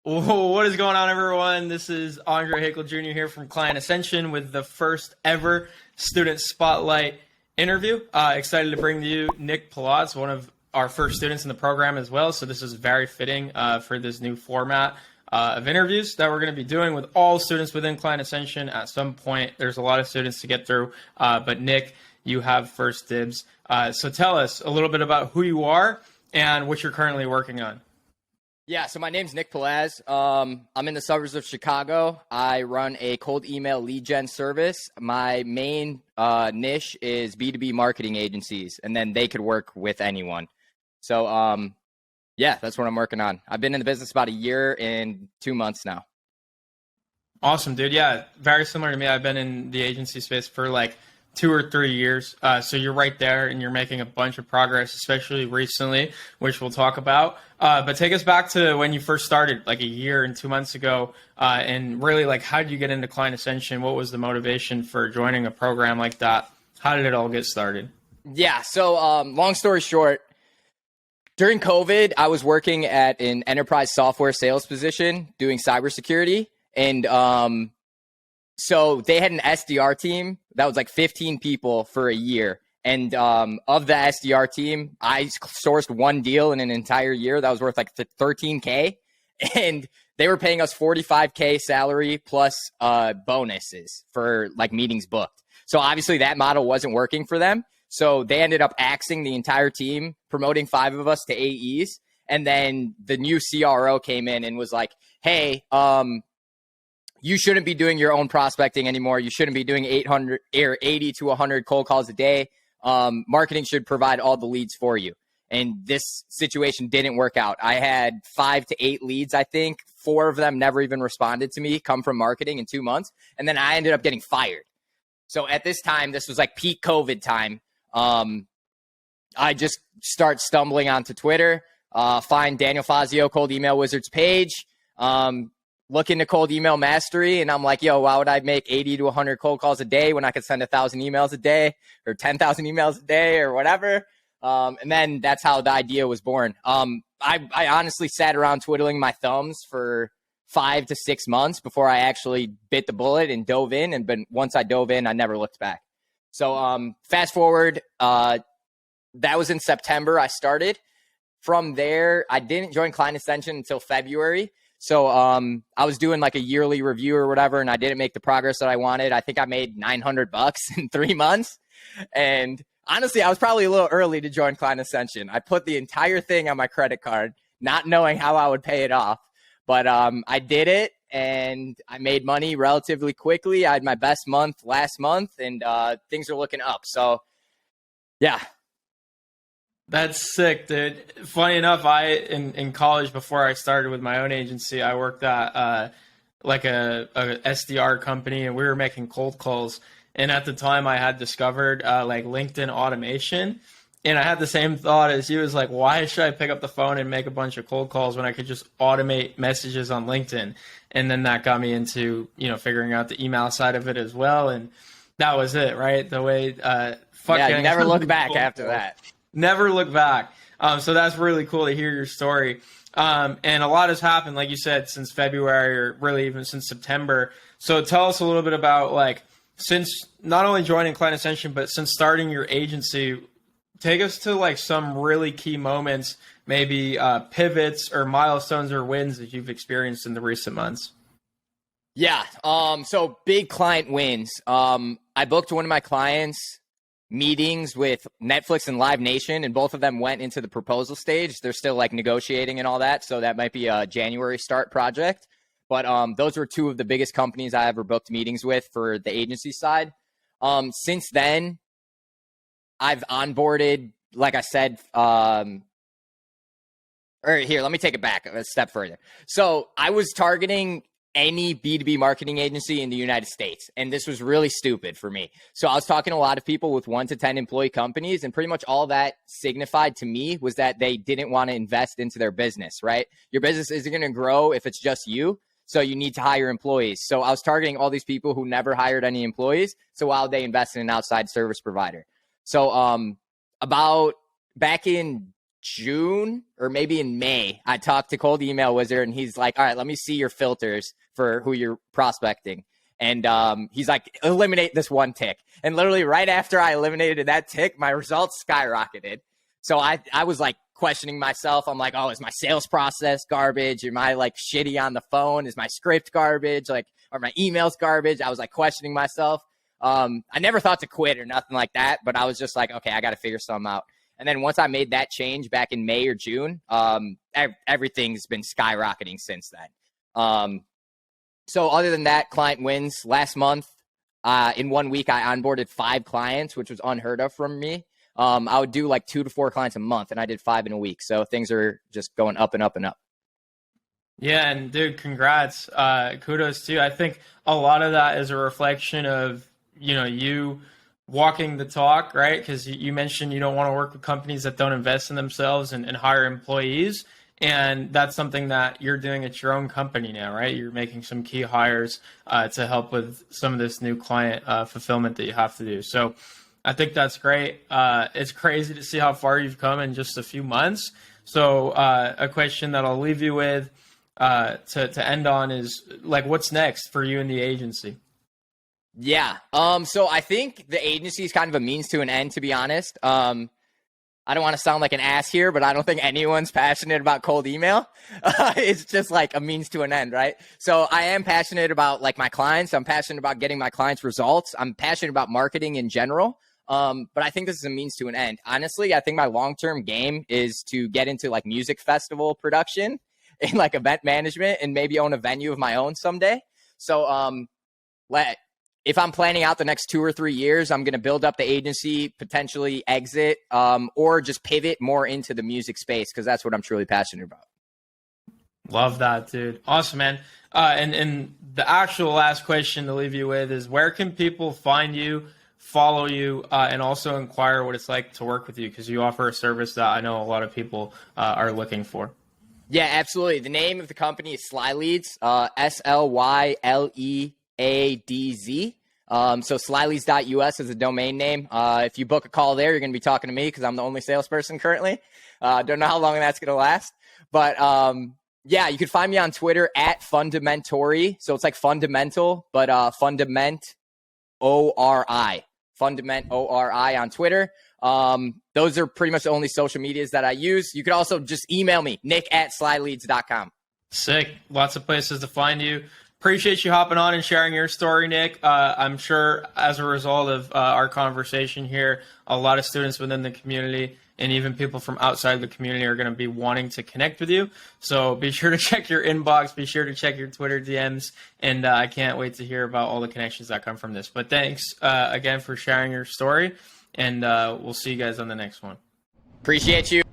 What is going on, everyone? This is Andre Haykal Jr. here from Client Ascension with the first ever Student Spotlight interview. Excited to bring to you Nick Palasz, one of our first students in the program as well. So this is very fitting for this new format of interviews that we're going to be doing with all students within Client Ascension. At some point, there's a lot of students to get through, but Nick, you have first dibs. So tell us a little bit about who you are and what you're currently working on. Yeah, so my name's Nick Palasz. I'm in the suburbs of Chicago. I run a cold email lead gen service. My main niche is B2B marketing agencies, and then they could work with anyone. So, yeah, that's what I'm working on. I've been in the business about a year and 2 months now. Awesome, dude. Yeah, very similar to me. I've been in the agency space for like 2 or 3 years. So you're right there and you're making a bunch of progress, especially recently, which we'll talk about. But take us back to when you first started, like a year and 2 months ago. And really, like, how did you get into Client Ascension? What was the motivation for joining a program like that? How did it all get started? Yeah, so long story short, during COVID, I was working at an enterprise software sales position doing cybersecurity. And so they had an SDR team that was like 15 people for a year. And of the SDR team, I sourced one deal in an entire year that was worth like $13K. And they were paying us $45K salary plus bonuses for like meetings booked. So obviously that model wasn't working for them. So they ended up axing the entire team, promoting 5 of us to AEs. And then the new CRO came in and was like, hey, you shouldn't be doing your own prospecting anymore. You shouldn't be doing 80 to 100 cold calls a day. Marketing should provide all the leads for you. And this situation didn't work out. I had 5 to 8 leads, I think. 4 of them never even responded to me, come from marketing in 2 months. And then I ended up getting fired. So at this time, this was like peak COVID time. I just start stumbling onto Twitter, find Daniel Fazio, Cold Email Wizards page, look into cold email mastery, and I'm like, yo, why would I make 80 to 100 cold calls a day when I could send 1,000 emails a day or 10,000 emails a day or whatever? And then that's how the idea was born. I honestly sat around twiddling my thumbs for 5 to 6 months before I actually bit the bullet and dove in. But once I dove in, I never looked back. So fast forward, that was in September I started. From there, I didn't join Client Ascension until February. So I was doing like a yearly review or whatever, and I didn't make the progress that I wanted. I think I made $900 in 3 months. And honestly, I was probably a little early to join Client Ascension. I put the entire thing on my credit card, not knowing how I would pay it off. But I did it, and I made money relatively quickly. I had my best month last month, and things are looking up. So, yeah. That's sick, dude. Funny enough, in college, before I started with my own agency, I worked at like a SDR company, and we were making cold calls. And at the time, I had discovered like LinkedIn automation, and I had the same thought as you. Was like, why should I pick up the phone and make a bunch of cold calls when I could just automate messages on LinkedIn? And then that got me into figuring out the email side of it as well, and that was it, right? The way you never look back after that. Never look back. So that's really cool to hear your story. And a lot has happened, like you said, since February, or really even since September. So tell us a little bit about, like, since not only joining Client Ascension, but since starting your agency, take us to like some really key moments, maybe pivots or milestones or wins that you've experienced in the recent months. Yeah. So big client wins. I booked one of my clients meetings with Netflix and Live Nation, and both of them went into the proposal stage. They're still like negotiating and all that. So that might be a January start project. But those were 2 of the biggest companies I ever booked meetings with for the agency side. Since then, I've onboarded, like I said, or here, let me take it back a step further. So I was targeting any B2B marketing agency in the United States. And this was really stupid for me. So I was talking to a lot of people with 1 to 10 employee companies, and pretty much all that signified to me was that they didn't want to invest into their business, right? Your business isn't going to grow if it's just you. So you need to hire employees. So I was targeting all these people who never hired any employees. So while they invest in an outside service provider. So about back in June or maybe in May, I talked to Cold Email Wizard, and he's like, all right, let me see your filters for who you're prospecting. And he's like, eliminate this one tick. And literally right after I eliminated that tick, my results skyrocketed. So I was like questioning myself. I'm like, oh, is my sales process garbage? Am I like shitty on the phone? Is my script garbage? Like, are my emails garbage? I was like questioning myself. I never thought to quit or nothing like that, but I was just like, okay, I got to figure something out. And then once I made that change back in May or June, everything's been skyrocketing since then. So other than that, client wins. Last month, in 1 week, I onboarded 5 clients, which was unheard of from me. I would do like 2 to 4 clients a month, and I did 5 in a week. So things are just going up and up and up. Yeah, and dude, congrats. Kudos too. I think a lot of that is a reflection of, you walking the talk, right? Because you mentioned you don't want to work with companies that don't invest in themselves and hire employees. And that's something that you're doing at your own company now, right? You're making some key hires to help with some of this new client fulfillment that you have to do. So I think that's great. It's crazy to see how far you've come in just a few months. So a question that I'll leave you with to end on is, like, what's next for you and the agency? Yeah. So I think the agency is kind of a means to an end, to be honest. I don't want to sound like an ass here, but I don't think anyone's passionate about cold email. It's just like a means to an end, right? So I am passionate about like my clients. I'm passionate about getting my clients results. I'm passionate about marketing in general. But I think this is a means to an end. Honestly, I think my long-term game is to get into like music festival production and like event management and maybe own a venue of my own someday. So if I'm planning out the next 2 or 3 years, I'm going to build up the agency, potentially exit, or just pivot more into the music space because that's what I'm truly passionate about. Love that, dude. Awesome, man. And the actual last question to leave you with is, where can people find you, follow you, and also inquire what it's like to work with you? Because you offer a service that I know a lot of people are looking for. Yeah, absolutely. The name of the company is Slyleads, SLYLEADZ. So slyleads.us is a domain name. If you book a call there, you're going to be talking to me because I'm the only salesperson currently. Don't know how long that's going to last. But yeah, you can find me on Twitter at Fundamentori. So it's like fundamental, but Fundament ORI. Fundament ORI on Twitter. Those are pretty much the only social medias that I use. You could also just email me, nick@slyleads.com. Sick. Lots of places to find you. Appreciate you hopping on and sharing your story, Nick. I'm sure as a result of our conversation here, a lot of students within the community and even people from outside the community are going to be wanting to connect with you. So be sure to check your inbox. Be sure to check your Twitter DMs. And I can't wait to hear about all the connections that come from this. But thanks again for sharing your story. And we'll see you guys on the next one. Appreciate you.